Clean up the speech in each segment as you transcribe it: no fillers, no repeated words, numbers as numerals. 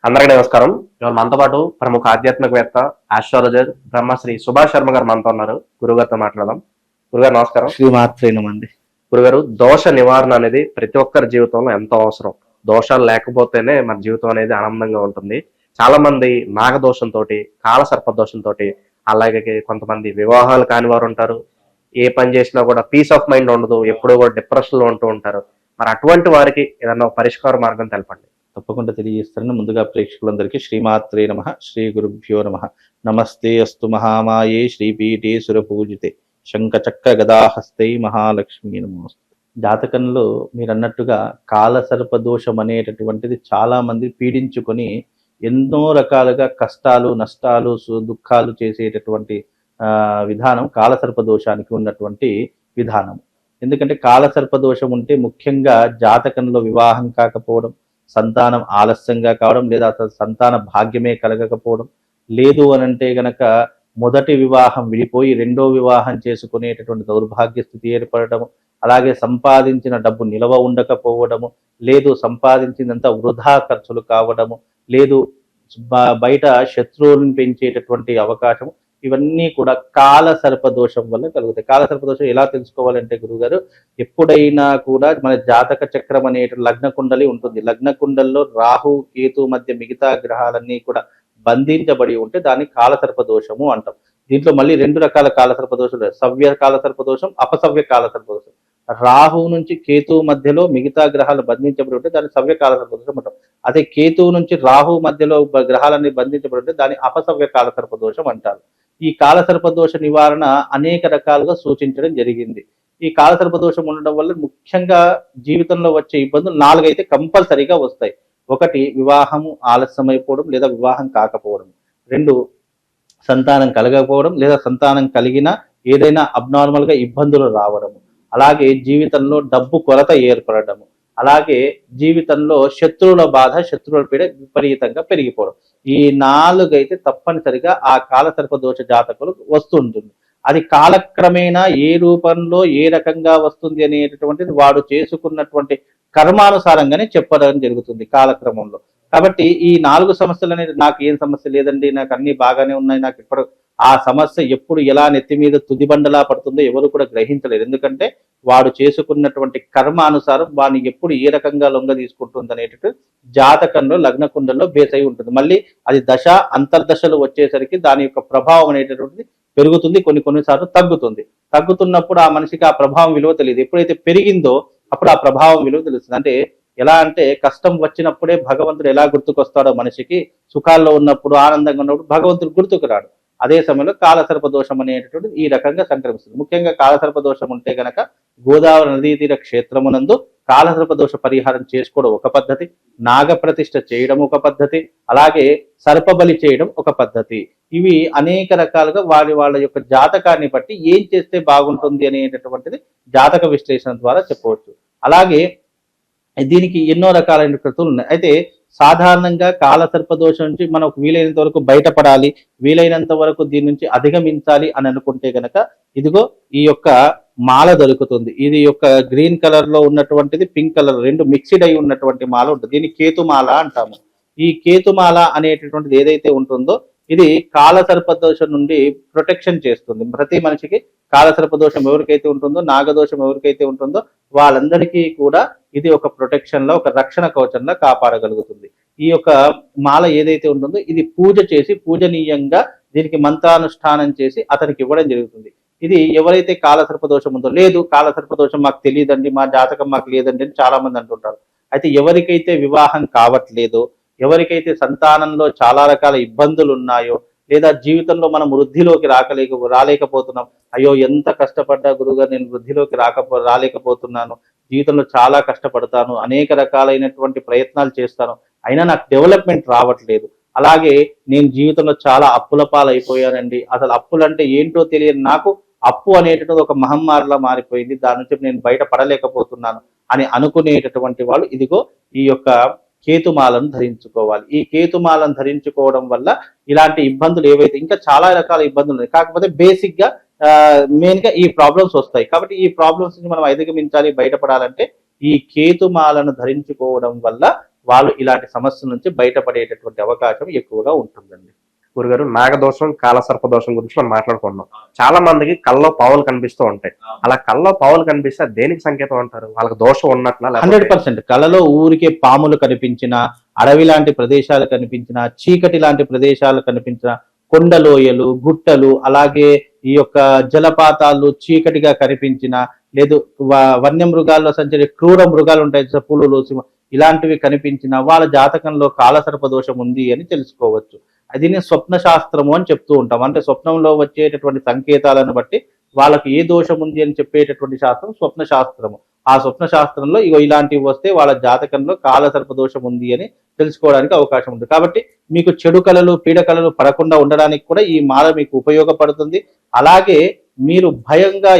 అందరికీ నమస్కారం. ఇవాళ మనతో పాటు ప్రముఖ ఆధ్యాత్మికవేత్త, ఆస్ట్రాలజర్ బ్రహ్మశ్రీ సుభాష్ శర్మ గారు మనతో ఉన్నారు. గురుగారితో మాట్లాడదాం. గురుగారు నమస్కారం. శ్రీమాత్రేనమండి. గురుగారు, దోష నివారణ అనేది ప్రతి ఒక్కరి జీవితంలో ఎంతో అవసరం. దోషాలు లేకపోతేనే మన జీవితం అనేది ఆనందంగా ఉంటుంది. చాలా మంది నాగదోషంతో, కాలసర్ప దోషంతో, అలాగే కొంతమంది వివాహాలు కాని వారు ఉంటారు. ఏ పని చేసినా కూడా పీస్ ఆఫ్ మైండ్ ఉండదు, ఎప్పుడూ కూడా డిప్రెషన్ లో ఉంటూ ఉంటారు. మరి అటువంటి వారికి ఏదన్నా పరిష్కార మార్గం తెలపండి. తప్పకుండా తెలియజేస్తారని ముందుగా ప్రేక్షకులందరికీ శ్రీమాత్రే నమ, శ్రీ గురుభ్యో నమ. నమస్తే అస్తు మహామాయే శ్రీపీఠే సురపూజితే శంఖచక్ర గదాహస్తై మహాలక్ష్మీ నమోస్తు. జాతకంలో మీరు అన్నట్టుగా కాలసర్ప దోషం అనేటటువంటిది చాలా మంది పీడించుకొని ఎన్నో రకాలుగా కష్టాలు, నష్టాలు, దుఃఖాలు చేసేటటువంటి విధానం కాలసర్ప దోషానికి ఉన్నటువంటి విధానం. ఎందుకంటే కాలసర్ప దోషం ఉంటే ముఖ్యంగా జాతకంలో వివాహం కాకపోవడం, సంతానం ఆలస్యంగా కావడం, లేదా అసలు సంతాన భాగ్యమే కలగకపోవడం, లేదు అనంటే గనక మొదటి వివాహం విడిపోయి రెండో వివాహం చేసుకునేటటువంటి దౌర్భాగ్య స్థితి ఏర్పడటం, అలాగే సంపాదించిన డబ్బు నిలవ ఉండకపోవడము, లేదు సంపాదించినంత వృధా ఖర్చులు కావడము, లేదు బయట శత్రువులను పెంచేటటువంటి అవకాశం, ఇవన్నీ కూడా కాల సర్పదోషం వల్ల కలుగుతాయి. కాల సర్పదోషం ఎలా తెలుసుకోవాలంటే గురుగారు, ఎప్పుడైనా కూడా మన జాతక చక్రం అనే లగ్న కుండలి ఉంటుంది. లగ్న కుండల్లో రాహు కేతు మధ్య మిగతా గ్రహాలన్నీ కూడా బంధించబడి ఉంటే దాన్ని కాలసర్ప దోషము అంటాం. దీంట్లో మళ్ళీ రెండు రకాల కాలసర్ప దోషాలు, సవ్య కాలసర్ప దోషం, అపసవ్య కాలసర్ప దోషం. రాహు నుంచి కేతువు మధ్యలో మిగతా గ్రహాలు బంధించబడి ఉంటే దాన్ని సవ్య కాలసర్ప దోషం అంటాం. అదే కేతువు నుంచి రాహు మధ్యలో గ్రహాలన్నీ బంధించబడి ఉంటే దాన్ని అపసవ్య కాలసర్ప దోషం అంటారు. ఈ కాలసర్ప దోష నివారణ అనేక రకాలుగా సూచించడం జరిగింది. ఈ కాలసర్ప దోషం ఉండడం వల్ల ముఖ్యంగా జీవితంలో వచ్చే ఇబ్బందులు 4 అయితే కంపల్సరీగా వస్తాయి. 1, వివాహము ఆలస్యమైపోవడం లేదా వివాహం కాకపోవడం. 2, సంతానం కలగకపోవడం లేదా సంతానం కలిగిన ఏదైనా అబ్నార్మల్ గా ఇబ్బందులు రావడము. అలాగే జీవితంలో డబ్బు కొరత ఏర్పడము. అలాగే జీవితంలో శత్రువుల బాధ, శత్రువుల పీడ విపరీతంగా పెరిగిపోవడం. ఈ 4 అయితే తప్పనిసరిగా ఆ కాలసర్ప దోష జాతకులు వస్తుంటుంది. అది కాలక్రమేణా ఏ రూపంలో ఏ రకంగా వస్తుంది అనేటటువంటిది వాడు చేసుకున్నటువంటి కర్మానుసారంగానే చెప్పడం జరుగుతుంది కాలక్రమంలో. కాబట్టి ఈ 4 సమస్యలు అనేది నాకు ఏం సమస్య లేదండి, నాకు అన్ని బాగానే ఉన్నాయి, నాకు ఇప్పుడు ఆ సమస్య ఎప్పుడు ఎలా నెత్తి మీద తుదిబండలా పడుతుందో ఎవరు కూడా గ్రహించలేరు. ఎందుకంటే వాడు చేసుకున్నటువంటి కర్మానుసారం వాడిని ఎప్పుడు ఏ రకంగా లొంగ తీసుకుంటుంది అనేటట్టు జాతకంలో లగ్న కుండల్లో బేస్ అయి ఉంటుంది. మళ్ళీ అది దశ అంతర్దశలు వచ్చేసరికి దాని యొక్క ప్రభావం అనేటటువంటిది పెరుగుతుంది, కొన్నిసార్లు తగ్గుతుంది. తగ్గుతున్నప్పుడు ఆ మనిషికి ఆ ప్రభావం విలువ తెలియదు. ఎప్పుడైతే పెరిగిందో అప్పుడు ఆ ప్రభావం విలువ తెలుస్తుంది. అంటే ఎలా అంటే కష్టం వచ్చినప్పుడే భగవంతుడు ఎలా గుర్తుకొస్తాడో మనిషికి, సుఖాల్లో ఉన్నప్పుడు ఆనందంగా ఉన్నప్పుడు భగవంతుడు గుర్తుకు రాడు. అదే సమయంలో కాలసర్ప దోషం అనేటటువంటి ఈ రకంగా సంక్రమిస్తుంది. ముఖ్యంగా కాలసర్ప దోషం ఉంటే గనక గోదావరి నదీ తీర క్షేత్రమునందు కాలసర్ప దోష పరిహారం చేసుకోవడం ఒక పద్ధతి, నాగప్రతిష్ఠ చేయడం ఒక పద్ధతి, అలాగే సర్పబలి చేయడం ఒక పద్ధతి. ఇవి అనేక రకాలుగా వాళ్ళ యొక్క జాతకాన్ని బట్టి ఏం చేస్తే బాగుంటుంది అనేటటువంటిది జాతక విశ్లేషణ ద్వారా చెప్పవచ్చు. అలాగే దీనికి ఎన్నో రకాలైన కృతులు ఉన్నాయి. అయితే సాధారణంగా కాలసర్ప దోషం నుంచి మనకు వీలైనంత వరకు బయటపడాలి, వీలైనంత వరకు దీని నుంచి అధిగమించాలి అని అనుకుంటే గనక ఇదిగో ఈ యొక్క మాల దొరుకుతుంది. ఇది యొక్క గ్రీన్ కలర్ లో ఉన్నటువంటిది, పింక్ కలర్, 2 మిక్స్డ్ అయి ఉన్నటువంటి మాల ఉంటుంది. దీన్ని కేతుమాల అంటాము. ఈ కేతుమాల అనేటటువంటిది ఏదైతే ఉంటుందో ఇది కాలసర్ప దోషం నుండి ప్రొటెక్షన్ చేస్తుంది. ప్రతి మనిషికి కాలసర్ప దోషం ఎవరికైతే ఉంటుందో, నాగదోషం ఎవరికైతే ఉంటుందో వాళ్ళందరికీ కూడా ఇది ఒక ప్రొటెక్షన్ లో, ఒక రక్షణ కవచంలో కాపాడగలుగుతుంది. ఈ యొక్క మాల ఏదైతే ఉంటుందో ఇది పూజ చేసి పూజనీయంగా దీనికి మంత్రానుష్ఠానం చేసి అతనికి ఇవ్వడం జరుగుతుంది. ఇది ఎవరైతే కాలసర్ప దోషం ఉందో, లేదు కాలసర్ప దోషం మాకు తెలియదండి, మా జాతకం మాకు లేదండి అని చాలా మంది అంటుంటారు. అయితే ఎవరికైతే వివాహం కావట్లేదో, ఎవరికైతే సంతానంలో చాలా రకాల ఇబ్బందులు ఉన్నాయో, లేదా జీవితంలో మనం వృద్ధిలోకి రాలేకపోతున్నాం, అయ్యో ఎంత కష్టపడ్డా గురుగారు నేను వృద్ధిలోకి రాలేకపోతున్నాను, జీవితంలో చాలా కష్టపడతాను, అనేక రకాలైనటువంటి ప్రయత్నాలు చేస్తాను, అయినా నాకు డెవలప్మెంట్ రావట్లేదు, అలాగే నేను జీవితంలో చాలా అప్పుల పాలైపోయానండి, అసలు అప్పులంటే ఏంటో తెలియని నాకు అప్పు అనేటటువంటి ఒక మహమ్మారిలా మారిపోయింది, దాని నుంచి నేను బయట పడలేకపోతున్నాను అని అనుకునేటటువంటి వాళ్ళు ఇదిగో ఈ యొక్క కేతుమాలను ధరించుకోవాలి. ఈ కేతుమాలను ధరించుకోవడం వల్ల ఇలాంటి ఇబ్బందులు ఏవైతే, ఇంకా చాలా రకాల ఇబ్బందులు ఉన్నాయి, కాకపోతే బేసిక్ గా మెయిన్ గా ఈ ప్రాబ్లమ్స్ వస్తాయి. కాబట్టి ఈ ప్రాబ్లమ్స్ నుంచి మనం అధిగమించాలి, బయటపడాలంటే ఈ కేతుమాలను ధరించుకోవడం వల్ల వాళ్ళు ఇలాంటి సమస్యల నుంచి బయటపడేటటువంటి అవకాశం ఎక్కువగా ఉంటుందండి. గురుగారు, నాగదోషం కాలసర్ప దోషం గురించి మనం మాట్లాడుకుంటున్నాం. చాలా మందికి కల్లో పావులు కనిపిస్తూ ఉంటాయి. అలా కల్లో పావులు కనిపిస్తే అది దేనికి సంకేతం అంటారు? వాళ్ళకి దోషం ఉన్నట్లా? 100% కళలో ఊరికే పాములు కనిపించిన, అడవి లాంటి ప్రదేశాలు కనిపించిన, చీకటి లాంటి ప్రదేశాలు కనిపించిన, కొండలోయలు, గుట్టలు, అలాగే ఈ యొక్క జలపాతాలు చీకటిగా కనిపించిన, లేదు వన్యమృగాల్లో సంచరి క్రూర మృగాలు ఉంటాయి, పులులు, ఇలాంటివి కనిపించిన వాళ్ళ జాతకంలో కాలసర్ప దోషం ఉంది అని తెలుసుకోవచ్చు. అది స్వప్న శాస్త్రము అని చెప్తూ ఉంటాం. అంటే స్వప్నంలో వచ్చేటటువంటి సంకేతాలను బట్టి వాళ్ళకి ఏ దోషం ఉంది అని చెప్పేటటువంటి శాస్త్రం స్వప్న శాస్త్రము. ఆ స్వప్న శాస్త్రంలో ఇలాంటివి వస్తే వాళ్ళ జాతకంలో కాలసర్ప దోషం ఉంది అని తెలుసుకోవడానికి అవకాశం ఉంది. కాబట్టి మీకు చెడు కళలు, పీడ కళలు పడకుండా ఉండడానికి కూడా ఈ మాల మీకు ఉపయోగపడుతుంది. అలాగే మీరు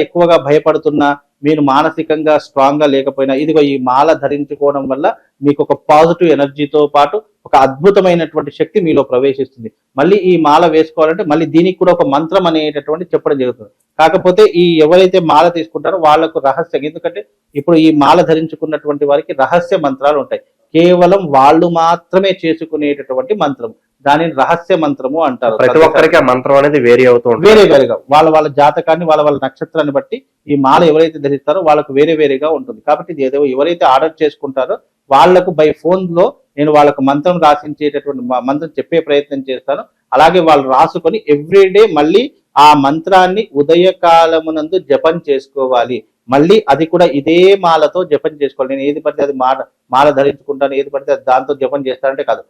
ఎక్కువగా భయపడుతున్నా, మీరు మానసికంగా స్ట్రాంగ్ గా లేకపోయినా ఇదిగో ఈ మాల ధరించుకోవడం వల్ల మీకు ఒక పాజిటివ్ ఎనర్జీతో పాటు ఒక అద్భుతమైనటువంటి శక్తి మీలో ప్రవేశిస్తుంది. మళ్ళీ ఈ మాల వేసుకోవాలంటే మళ్ళీ దీనికి కూడా ఒక మంత్రం అనేటటువంటి చెప్పడం జరుగుతుంది. కాకపోతే ఎవరైతే మాల తీసుకుంటారో వాళ్లకు రహస్యం, ఎందుకంటే ఇప్పుడు ఈ మాల ధరించుకున్నటువంటి వారికి రహస్య మంత్రాలు ఉంటాయి. కేవలం వాళ్ళు మాత్రమే చేసుకునేటటువంటి మంత్రం, దానిని రహస్య మంత్రము అంటారు. ప్రతి ఒక్కరికి ఆ మంత్రం అనేది వేరే అవుతుంది, వేరేగా వాళ్ళ జాతకాన్ని, వాళ్ళ నక్షత్రాన్ని బట్టి ఈ మాల ఎవరైతే ధరిస్తారో వాళ్ళకు వేరేగా ఉంటుంది. కాబట్టి ఇది ఎవరైతే ఆర్డర్ చేసుకుంటారో వాళ్లకు బై ఫోన్ లో నేను వాళ్ళకు మంత్రం రాసించేటటువంటి మంత్రం చెప్పే ప్రయత్నం చేస్తాను. అలాగే వాళ్ళు రాసుకొని ఎవ్రీడే మళ్ళీ ఆ మంత్రాన్ని ఉదయకాలమునందు జపం చేసుకోవాలి. మళ్ళీ అది కూడా ఇదే మాలతో జపం చేసుకోవాలి. నేను ఏది పడితే అది మాల ధరించుకుంటాను, ఏది పడితే అది దాంతో జపం చేస్తానంటే కాదు.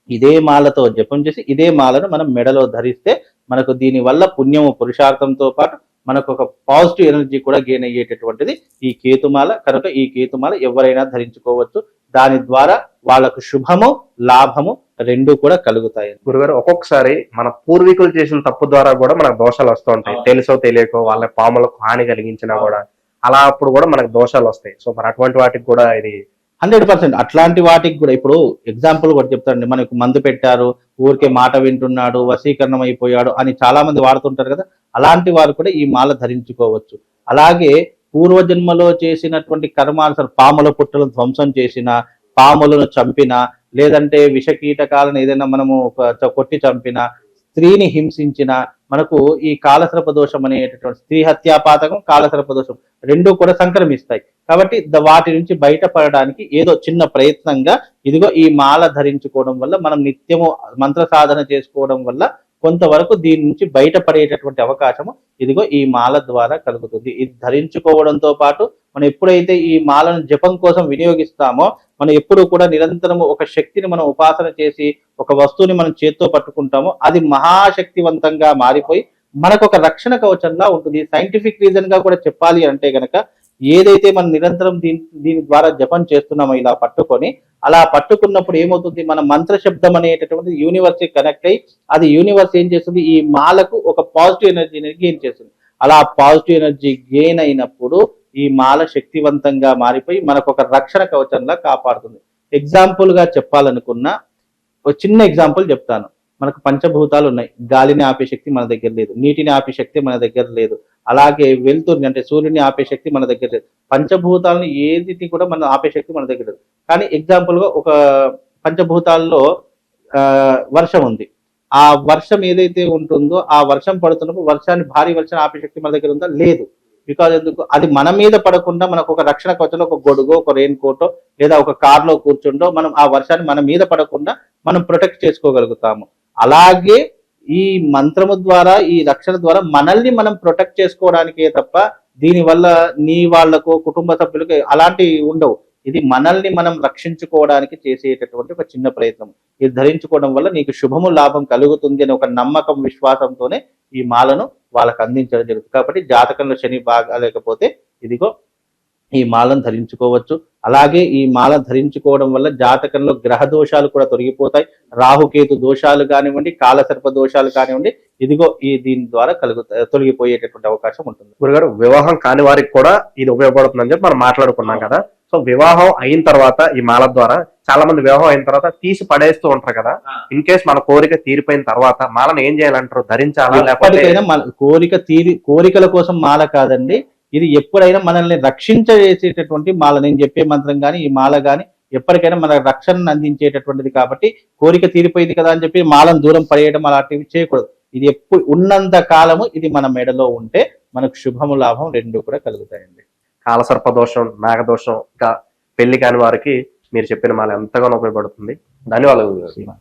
ఇదే మాలతో జపం చేసి ఇదే మాలను మనం మెడలో ధరిస్తే మనకు దీని వల్ల పుణ్యము, పురుషార్థంతో పాటు మనకు ఒక పాజిటివ్ ఎనర్జీ కూడా గెయిన్ అయ్యేటటువంటిది ఈ కేతుమాల. కనుక ఈ కేతుమాల ఎవరైనా ధరించుకోవచ్చు. దాని ద్వారా వాళ్ళకు శుభము, లాభము రెండు కూడా కలుగుతాయి. గురుగారు, ఒక్కొక్కసారి మన పూర్వీకులు చేసిన తప్పు ద్వారా కూడా మనకు దోషాలు వస్తూ ఉంటాయి. తెలుసో తెలియకో వాళ్ళ పాములకు హాని కలిగించినా కూడా అలా అప్పుడు కూడా మనకు దోషాలు వస్తాయి. సో మరి అటువంటి వాటికి కూడా ఇది 100% అట్లాంటి వాటికి కూడా ఇప్పుడు ఎగ్జాంపుల్ కూడా చెప్తారండి. మనకు మందు పెట్టారు, ఊరికే మాట వింటున్నాడు, వశీకరణం అయిపోయాడు అని చాలా మంది వాడుతుంటారు కదా. అలాంటి వారు కూడా ఈ మాల ధరించుకోవచ్చు. అలాగే పూర్వజన్మలో చేసినటువంటి కర్మానుసారం పాముల పుట్టలను ధ్వంసం చేసిన, పాములను చంపిన, లేదంటే విషకీటకాలను ఏదైనా మనము కొట్టి చంపిన, స్త్రీని హింసించిన, మనకు ఈ కాలసర్ప దోషం అనేటటువంటి స్త్రీ హత్యాపాతకం, కాలసర్ప దోషం రెండు కూడా సంక్రమిస్తాయి. కాబట్టి వాటి నుంచి బయటపడడానికి ఏదో చిన్న ప్రయత్నంగా ఇదిగో ఈ మాల ధరించుకోవడం వల్ల, మనం నిత్యము మంత్ర సాధన చేసుకోవడం వల్ల కొంతవరకు దీని నుంచి బయటపడేటటువంటి అవకాశము ఇదిగో ఈ మాల ద్వారా కలుగుతుంది. ఇది ధరించుకోవడంతో పాటు మనం ఎప్పుడైతే ఈ మాలను జపం కోసం వినియోగిస్తామో, మనం ఎప్పుడు కూడా నిరంతరము ఒక శక్తిని మనం ఉపాసన చేసి ఒక వస్తువుని మనం చేత్తో పట్టుకుంటామో అది మహాశక్తివంతంగా మారిపోయి మనకు ఒక రక్షణ కవచంలా ఉంటుంది. సైంటిఫిక్ రీజన్ గా కూడా చెప్పాలి అంటే గనక, ఏదైతే మనం నిరంతరం దీని ద్వారా జపం చేస్తున్నామో ఇలా పట్టుకొని, అలా పట్టుకున్నప్పుడు ఏమవుతుంది, మన మంత్ర శబ్దం అనేటటువంటి యూనివర్స్ కి కనెక్ట్ అయ్యి అది యూనివర్స్ ఏం చేస్తుంది, ఈ మాలకు ఒక పాజిటివ్ ఎనర్జీని గెయిన్ చేస్తుంది. అలా పాజిటివ్ ఎనర్జీ గెయిన్ అయినప్పుడు ఈ మాల శక్తివంతంగా మారిపోయి మనకు ఒక రక్షణ కవచంలా కాపాడుతుంది. ఎగ్జాంపుల్ గా చెప్పాలనుకున్న ఒక చిన్న ఎగ్జాంపుల్ చెప్తాను. మనకు పంచభూతాలు ఉన్నాయి. గాలిని ఆపే శక్తి మన దగ్గర లేదు, నీటిని ఆపే శక్తి మన దగ్గర లేదు, అలాగే వెలుతురుని అంటే సూర్యుని ఆపే శక్తి మన దగ్గర లేదు. పంచభూతాలను ఏది కూడా మన ఆపే శక్తి మన దగ్గర లేదు. కానీ ఎగ్జాంపుల్ గా ఒక పంచభూతాల్లో వర్షం ఉంది. ఆ వర్షం ఏదైతే ఉంటుందో ఆ వర్షం పడుతున్నప్పుడు భారీ వర్షాన్ని ఆపే శక్తి మన దగ్గర ఉందా? లేదు. బికాజ్ ఎందుకు, అది మన మీద పడకుండా మనకు ఒక రక్షణ కవచంలో ఒక గొడుగో, ఒక రెయిన్ కోటో, లేదా ఒక కార్ లో కూర్చుండో మనం ఆ వర్షాన్ని మన మీద పడకుండా మనం ప్రొటెక్ట్ చేసుకోగలుగుతాము. అలాగే ఈ మంత్రము ద్వారా, ఈ రక్షణ ద్వారా మనల్ని మనం ప్రొటెక్ట్ చేసుకోవడానికే తప్ప దీనివల్ల నీ వాళ్లకు, కుటుంబ సభ్యులకు అలాంటివి ఉండవు. ఇది మనల్ని మనం రక్షించుకోవడానికి చేసేటటువంటి ఒక చిన్న ప్రయత్నం. ఇది ధరించుకోవడం వల్ల నీకు శుభము, లాభం కలుగుతుంది అనే ఒక నమ్మకం, విశ్వాసంతోనే ఈ మాలను వాళ్ళకు అందించడం జరుగుతుంది. కాబట్టి జాతకంలో శని బాగా లేకపోతే ఇదిగో ఈ మాలను ధరించుకోవచ్చు. అలాగే ఈ మాల ధరించుకోవడం వల్ల జాతకంలో గ్రహ దోషాలు కూడా తొలగిపోతాయి. రాహుకేతు దోషాలు కానివ్వండి, కాలసర్ప దోషాలు కానివ్వండి, ఇదిగో దీని ద్వారా తొలగిపోయేటటువంటి అవకాశం ఉంటుంది. గురుగారు, వివాహం కాని వారికి కూడా ఇది ఉపయోగపడుతుందని చెప్పి మనం మాట్లాడుకున్నాం కదా. సో వివాహం అయిన తర్వాత ఈ మాల ద్వారా చాలా మంది వివాహం అయిన తర్వాత తీసి పడేస్తూ ఉంటారు కదా. ఇన్ కేస్ మన కోరిక తీరిపోయిన తర్వాత మాలను ఏం చేయాలంటారు? ధరించాలా? ఎప్పటికైనా కోరికల కోసం మాల కాదండి, ఇది ఎప్పుడైనా మనల్ని రక్షించేసేటటువంటి మాల. నేను చెప్పే మంత్రం కానీ, ఈ మాల కానీ ఎప్పటికైనా మన రక్షణను అందించేటటువంటిది కాబట్టి కోరిక తీరిపోయింది కదా అని చెప్పి మాలను దూరం పడేయడం అలాంటివి చేయకూడదు. ఇది ఎప్పుడు ఉన్నంత కాలము ఇది మన మెడలో ఉంటే మనకు శుభము లాభం రెండు కూడా కలుగుతాయండి. కాలసర్ప దోషం, నాగదోషం, ఇంకా పెళ్లి కాని వారికి మీరు చెప్పిన మాల ఎంతగానో ఉపయోగపడుతుంది. ధన్యవాదాలు. శ్రీమాన్.